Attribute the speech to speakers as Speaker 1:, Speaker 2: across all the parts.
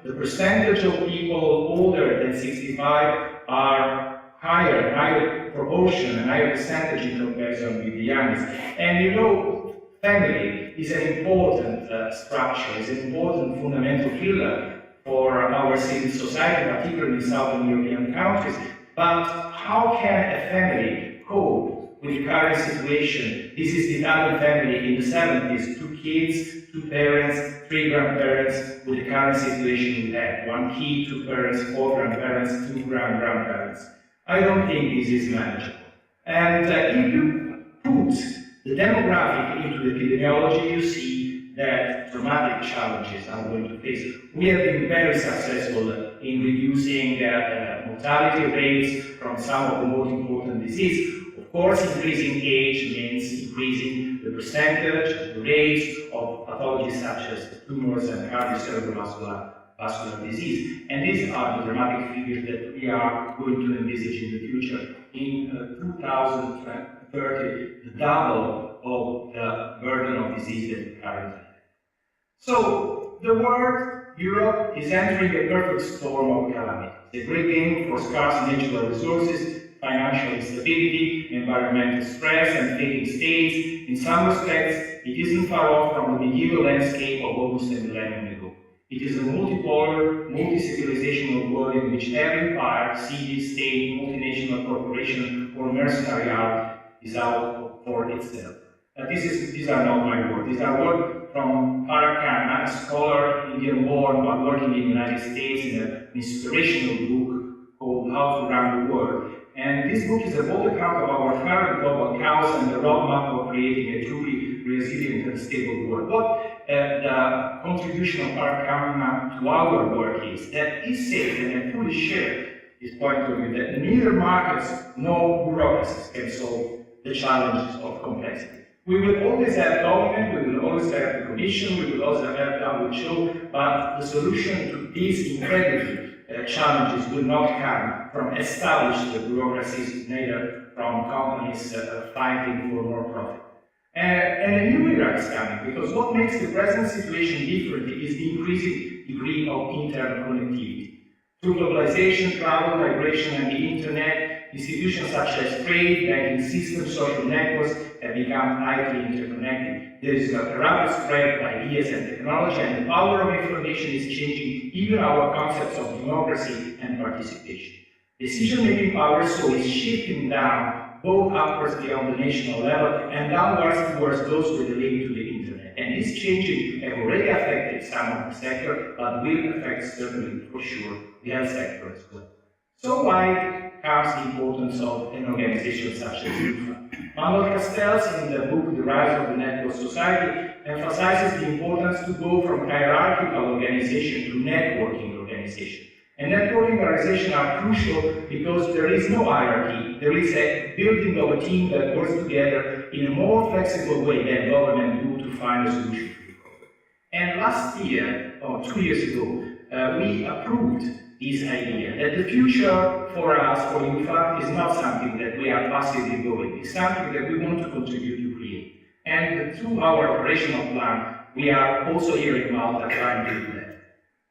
Speaker 1: the percentage of people older than 65 are higher proportion and higher percentage in comparison with the youngest. And you know, family is an important structure, is an important fundamental pillar for our civil society, particularly in Southern European countries. But how can a family cope with the current situation? This is the Italian family in the 70s, 2 kids, 2 parents, 3 grandparents, with the current situation we have. 1 kid, 2 parents, 4 grandparents, 2 grandparents. I don't think this is manageable. And if you put the demographic into the epidemiology, you see that dramatic challenges are going to face. We have been very successful in reducing mortality rates from some of the most important diseases. Of course, increasing age means increasing the percentage, the rates of pathologies such as tumors and cardiovascular disease. And these are the dramatic figures that we are going to envisage in the future. In 2030, the double of the burden of disease that we currently have. So, the world, Europe, is entering a perfect storm of calamity. It's a great game for scarce natural resources, financial instability, environmental stress, and failing states. In some respects, it isn't far off from the medieval landscape of almost a millennium ago. It is a multipolar, multi-civilizational world in which every empire, city, state, multinational corporation, or mercenary art is out for itself. These are not my words. These are words from Parakan, a scholar, Indian-born, but working in the United States in an inspirational book called How to Run the World. And this book is a bold account of our current global chaos and the roadmap of creating a truly resilient and stable world. What the contribution of Parakan to our work is that he says, and I fully share his point of view, that neither markets nor bureaucracies can solve the challenges of complexity. We will always have government, we will always have the Commission, we will always have WHO, but the solution to these incredible challenges will not come from established bureaucracies, neither from companies fighting for more profit. And a new era is coming, because what makes the present situation different is the increasing degree of interconnectivity. Through globalization, travel, migration, and the internet, institutions such as trade, banking systems, social networks have become tightly interconnected. There is a rapid spread of ideas and technology, and the power of information is changing even our concepts of democracy and participation. Decision-making power so is shifting down both upwards beyond the national level and downwards towards those with a link to the internet. And this changing have already affected some of the sector, but will affect certainly, for sure, the health sector as well. So why comes the importance of an organization such as EUPHA? Manuel Castells, in the book The Rise of the Network Society, emphasizes the importance to go from hierarchical organization to networking organization. And networking organizations are crucial because there is no hierarchy. There is a building of a team that works together in a more flexible way than government do to find a solution to the problem. And last year, or 2 years ago, we approved this idea that the future for us, for EUPHA, is not something that we are passively doing. It's something that we want to contribute to create. And through our operational plan, we are also here in Malta trying to do that.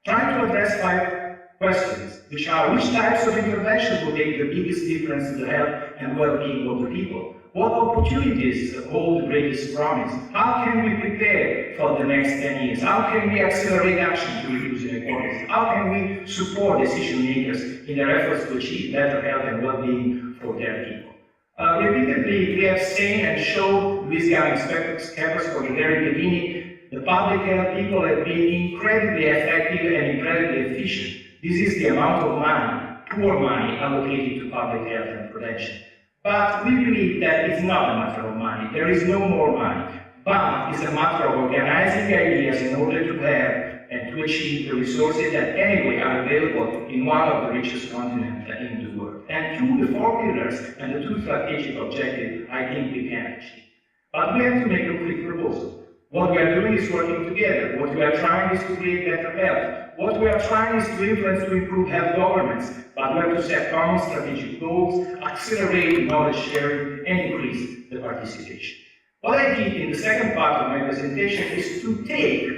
Speaker 1: Trying to address 5 questions, which are: which types of interventions will make the biggest difference to the health and well-being of the people? What opportunities hold the greatest promise? How can we prepare for the next 10 years? How can we accelerate action to reduce inequalities? How can we support decision makers in their efforts to achieve better health and well-being for their people? Repeatedly, we have seen and showed these guiding steps from the very beginning. The public health people have been incredibly effective and incredibly efficient. This is the amount of money, poor money, allocated to public health and prevention. But we believe that it's not a matter of money. There is no more money. But it's a matter of organizing ideas in order to have and to achieve the resources that anyway are available in one of the richest continents in the world. And through the 4 pillars and the 2 strategic objectives, I think we can achieve. But we have to make a quick proposal. What we are doing is working together. What we are trying is to create better health. What we are trying is to influence to improve health governance, but we have to set common strategic goals, accelerate knowledge sharing, and increase the participation. What I did in the second part of my presentation is to take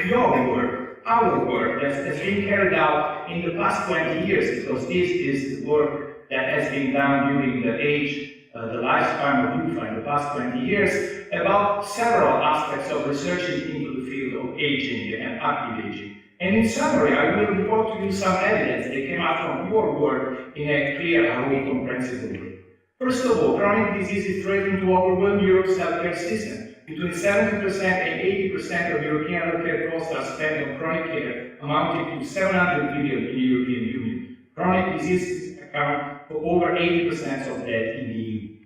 Speaker 1: your work our work that has been carried out in the past 20 years, because this is the work that has been done during the lifespan of EUPHA in the past 20 years, about several aspects of researching into the field of aging and active aging. And in summary, I will report to you some evidence that came out from your work in a clear and comprehensible way. First of all, chronic disease is threatening to overwhelm Europe's healthcare system. Between 70% and 80% of European healthcare costs are spent on chronic care, amounting to 700 billion in the European Union. Chronic diseases account for over 80% of death in the EU.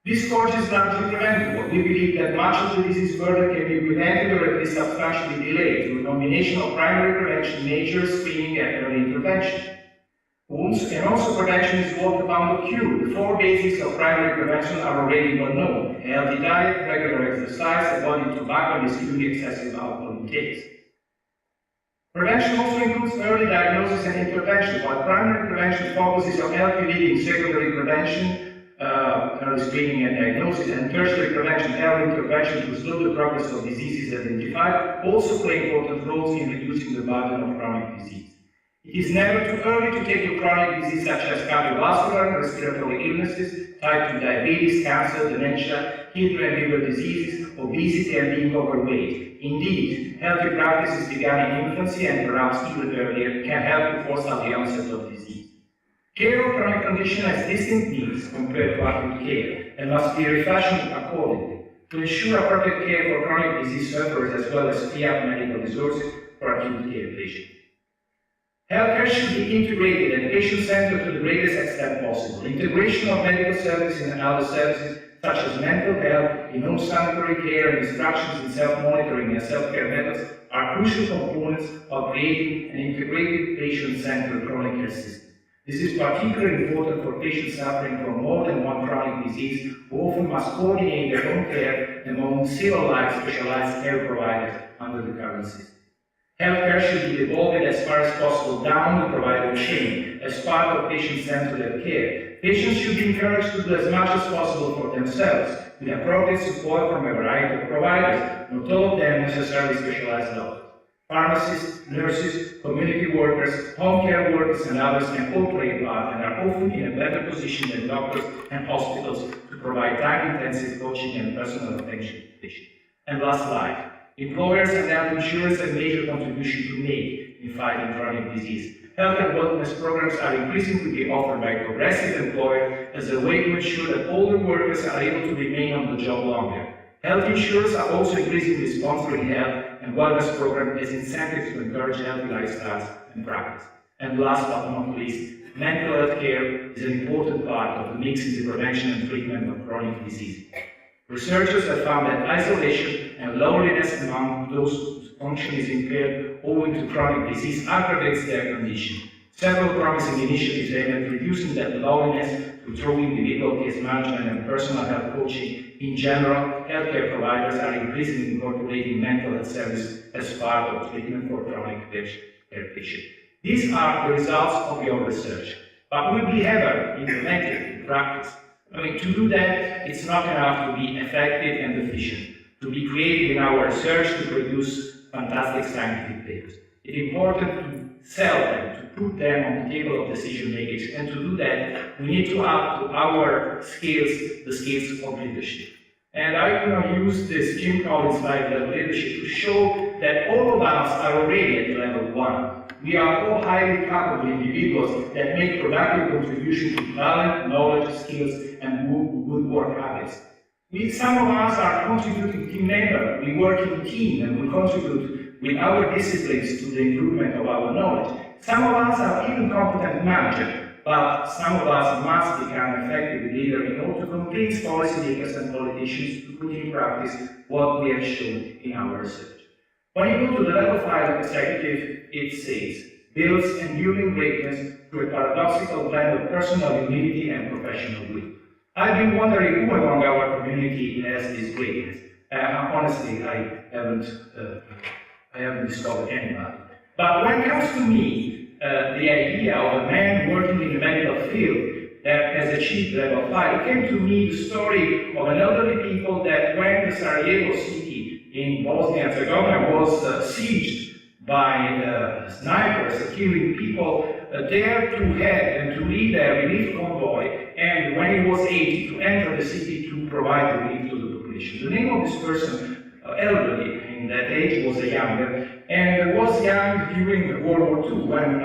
Speaker 1: This scourge is largely preventable. We believe that much of the disease burden can be prevented or at least substantially delayed through a combination of primary prevention, measures, screening, and early intervention. And also prevention is what about the cure. The four basics of primary prevention are already well known: a healthy diet, regular exercise, avoiding tobacco, and excluding excessive alcohol intakes. Prevention also includes early diagnosis and intervention, while primary prevention focuses on healthy living, secondary prevention, early screening and diagnosis, and tertiary prevention, early intervention to slow the progress of diseases identified, also play important roles in reducing the burden of chronic disease. It is never too early to take a chronic disease such as cardiovascular and respiratory illnesses, type 2 diabetes, cancer, dementia, kidney and liver diseases, obesity, and being overweight. Indeed, healthy practices begun in infancy and perhaps even earlier can help to forestall the onset of disease. Care of chronic condition has distinct needs compared to acute care and must be refashioned accordingly. To ensure appropriate care for chronic disease sufferers as well as free up medical resources for acute care patients. Healthcare should be integrated and patient-centered to the greatest extent possible. Integration of medical services and other services such as mental health, in-home sanitary care, and instructions in self-monitoring and self-care methods are crucial components of creating an integrated patient-centered chronic care system. This is particularly important for patients suffering from more than one chronic disease who often must coordinate their own care among several specialized care providers under the current system. Healthcare should be evolved as far as possible down the provider chain as part of patient-centered care. Patients should be encouraged to do as much as possible for themselves, with appropriate support from a variety of providers, not all of them necessarily specialized doctors. Pharmacists, nurses, community workers, home care workers, and others can all play a part and are often in a better position than doctors and hospitals to provide time-intensive coaching and personal attention to patients. And last slide. Employers and health insurers have a major contribution to make in fighting chronic disease. Health and wellness programs are increasingly being offered by progressive employers as a way to ensure that older workers are able to remain on the job longer. Health insurers are also increasingly sponsoring health and wellness programs as incentives to encourage healthy lifestyles and practice. And last but not least, mental health care is an important part of the mix in the prevention and treatment of chronic disease. Researchers have found that isolation and loneliness among those whose function is impaired owing to chronic disease aggravates their condition. Several promising initiatives aimed at reducing that loneliness through individual case management and personal health coaching. In general, healthcare providers are increasingly incorporating mental health services as part of treatment for chronic care patients. These are the results of your research, but will be ever implemented in practice. To do that, it's not enough to be effective and efficient, to be creative in our research to produce fantastic scientific papers. It's important to sell them, to put them on the table of decision makers, and to do that, we need to add to our skills the skills of leadership. And I'm going to use this Jim Collins slide of leadership to show that all of us are already at level 1. We are all highly capable individuals that make productive contribution to talent, knowledge, skills, and good work habits. Some of us are contributing team members. We work in a team and we contribute with our disciplines to the improvement of our knowledge. Some of us are even competent managers, but some of us must become effective leaders in order to convince policymakers and politicians to put in practice what we have shown in our research. When you go to the level 5 executive, it says, builds enduring greatness through a paradoxical blend of personal humility and professional wit. I've been wondering who among our community has this greatness. Honestly, I haven't discovered anybody. But when it comes to me, the idea of a man working in the medical field that has achieved level 5, it came to me the story of an elderly people that when the Sarajevo city in Bosnia and Herzegovina was sieged by snipers killing people, dared to head and to lead a relief convoy, and when he was 80, to enter the city to provide relief to the population. The name of this person, elderly in that age, was a younger, and was young during World War II when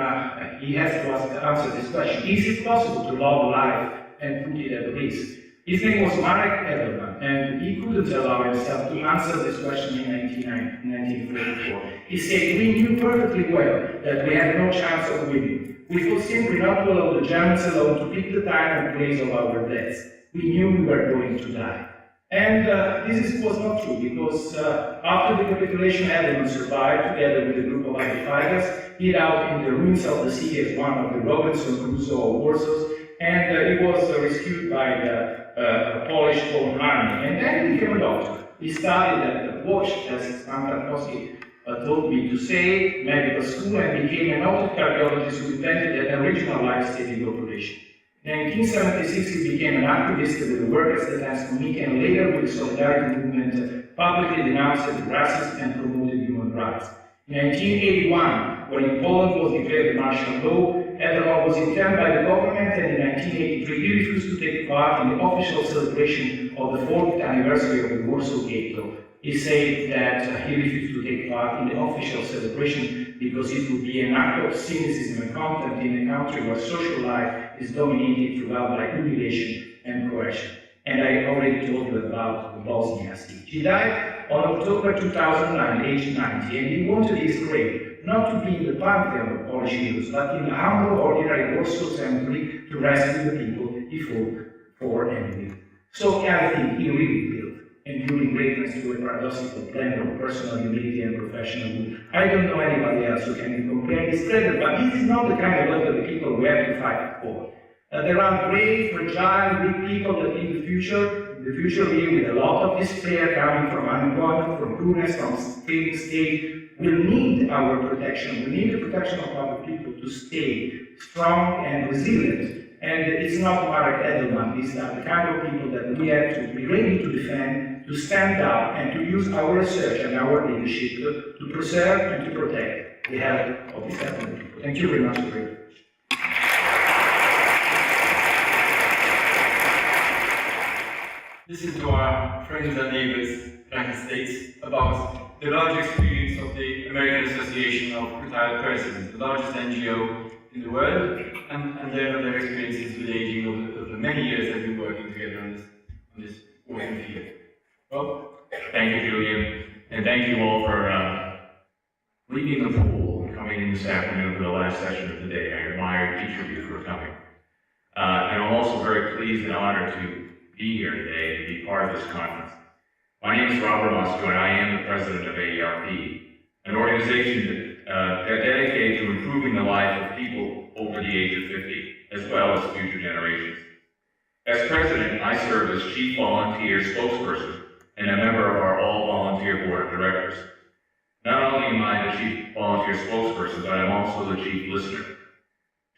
Speaker 1: he has to answer this question: is it possible to love life and put it at risk? His name was Marek Edelman, and he couldn't allow himself to answer this question in 1944. He said, "We knew perfectly well that we had no chance of winning. We thought simply not to allow the Germans alone to pick the time and place of our deaths. We knew we were going to die." And this was not true, because after the capitulation, Edelman survived together with a group of other fighters, hid out in the ruins of the city as one of the Robinson Crusoe of Warsaw, and he was rescued by the Polish Home Army, and then he became a doctor. He studied at the Watch, as Antarkowski told me to say, medical school, and became an autocardiologist who invented an original life-saving operation. In 1976, he became an activist with the Workers' Defense Committee, and later with the Solidarity Movement, publicly denounced racism and promoted human rights. In 1981, when Poland was declared martial law, Edelman was interned by the government, and in 1983 he refused to take part in the official celebration of the 4th anniversary of the Warsaw Ghetto. He said that he refused to take part in the official celebration because it would be an act of cynicism and contempt in a country where social life is dominated throughout by humiliation and coercion. And I already told you about the Bosnia siege. He died on October 2009, aged 90, and he wanted his grave not to be in the pantheon of Polish heroes, but in the humble, ordinary Warsaw cemetery to rescue the people he fought for and with. So I think he really built enduring greatness to a paradoxical blend of personal humility and professional good. I don't know anybody else who can compare this credit, but this is not the kind of elderly people we have to fight for. There are brave, fragile, weak people that in the future live with a lot of despair coming from unemployment, from poorness, from failing state, will need our protection. We need the protection of other people to stay strong and resilient. And it's not Marek Edelman, these are the kind of people that we have to be ready to defend, to stand up, and to use our research and our leadership to preserve and to protect the health of these elderly people. Thank you very much for your attention.
Speaker 2: Listen to our friends and neighbors, United States, about the large experience of the American Association of Retired Persons, the largest NGO in the world, and their experiences with aging over the many years they've been working together on this important field. Well, thank you, Julian, and thank you all for leading the pool and coming in this afternoon for the last session of the day. I admire each of you for coming. And I'm also very pleased and honored to be here today and be part of this conference. My name is Romasco, and I am the president of AARP, an organization that dedicated to improving the life of people over the age of 50, as well as future generations. As president, I serve as chief volunteer spokesperson and a member of our all-volunteer board of directors. Not only am I the chief volunteer spokesperson, but I'm also the chief listener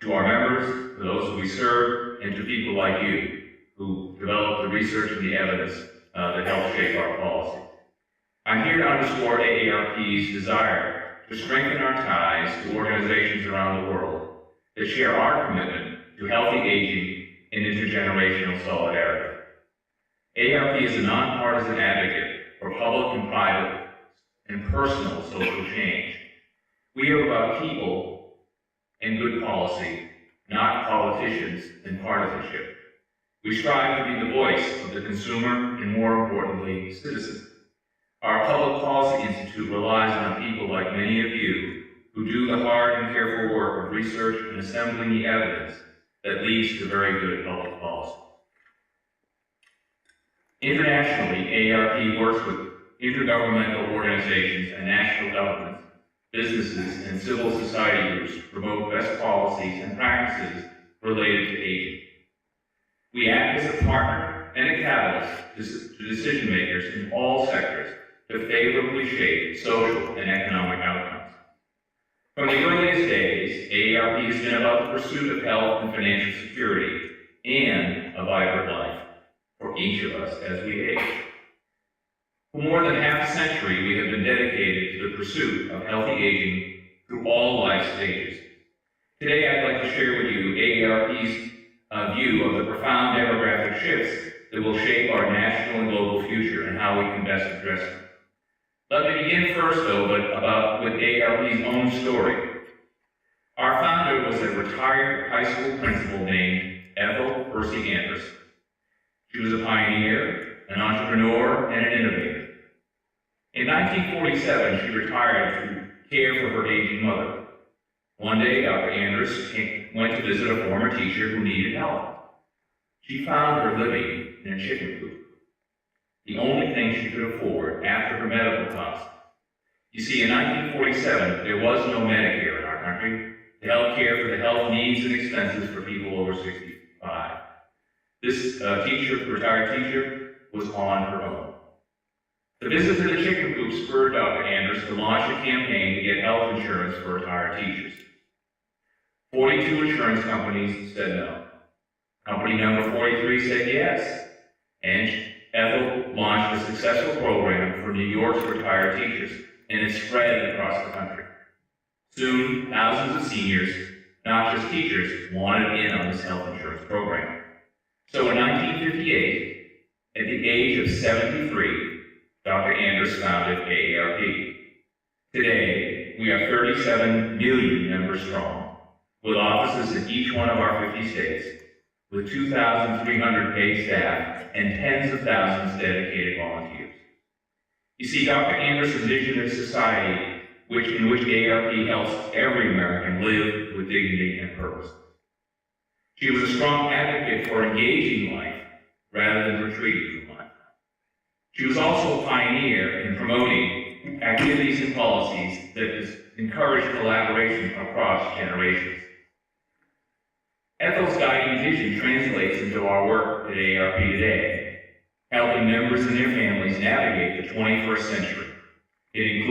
Speaker 2: to our members, to those who we serve, and to people like you who develop the research and the evidence that help shape our policy. I'm here to underscore AARP's desire to strengthen our ties to organizations around the world that share our commitment to healthy aging and intergenerational solidarity. AARP is a nonpartisan advocate for public and private and personal social change. We are about people and good policy, not politicians and partisanship. We strive to be the voice of the consumer and, more importantly, citizen. Our Public Policy Institute relies on people like many of you who do the hard and careful work of research and assembling the evidence that leads to very good public policy. Internationally, AARP works with intergovernmental organizations and national governments, businesses, and civil society groups to promote best policies and practices related to aging. We act as a partner and a catalyst to decision makers in all sectors to favorably shape social and economic outcomes. From the earliest days, AARP has been about the pursuit of health and financial security and a vibrant life for each of us as we age. For more than half a century, we have been dedicated to the pursuit of healthy aging
Speaker 3: through all life stages. Today, I'd like to share with you AARP's view of the profound demographic shifts that will shape our national and global future and how we can best address them. Let me begin first, though, with AARP's own story. Our founder was a retired high school principal named Ethel Percy Anderson. She was a pioneer, an entrepreneur, and an innovator. In 1947, she retired to care for her aging mother. One day, Dr. Anderson went to visit a former teacher who needed help. She found her living in a chicken coop, the only thing she could afford after her medical costs. You see, in 1947, there was no Medicare in our country to help care for the health needs and expenses for people over 65. This retired teacher, was on her own. The visit to the chicken coop spurred Dr. Anderson to launch a campaign to get health insurance for retired teachers. 42 insurance companies said no. Company number 43 said yes, and Ethel launched a successful program for New York's retired teachers, and it spread across the country. Soon, thousands of seniors, not just teachers, wanted in on this health insurance program. So in 1958, at the age of 73, Dr. Anderson founded AARP. Today, we are 37 million members strong, with offices in each one of our 50 states, with 2,300 paid staff and tens of thousands dedicated volunteers. You see, Dr. Anderson's vision of society in which AARP helps every American live with dignity and purpose. She was a strong advocate for engaging life rather than retreating from life. She was also a pioneer in promoting activities and policies that encourage collaboration across generations. Ethel's guiding vision translates into our work at AARP today, helping members and their families navigate the 21st century. It includes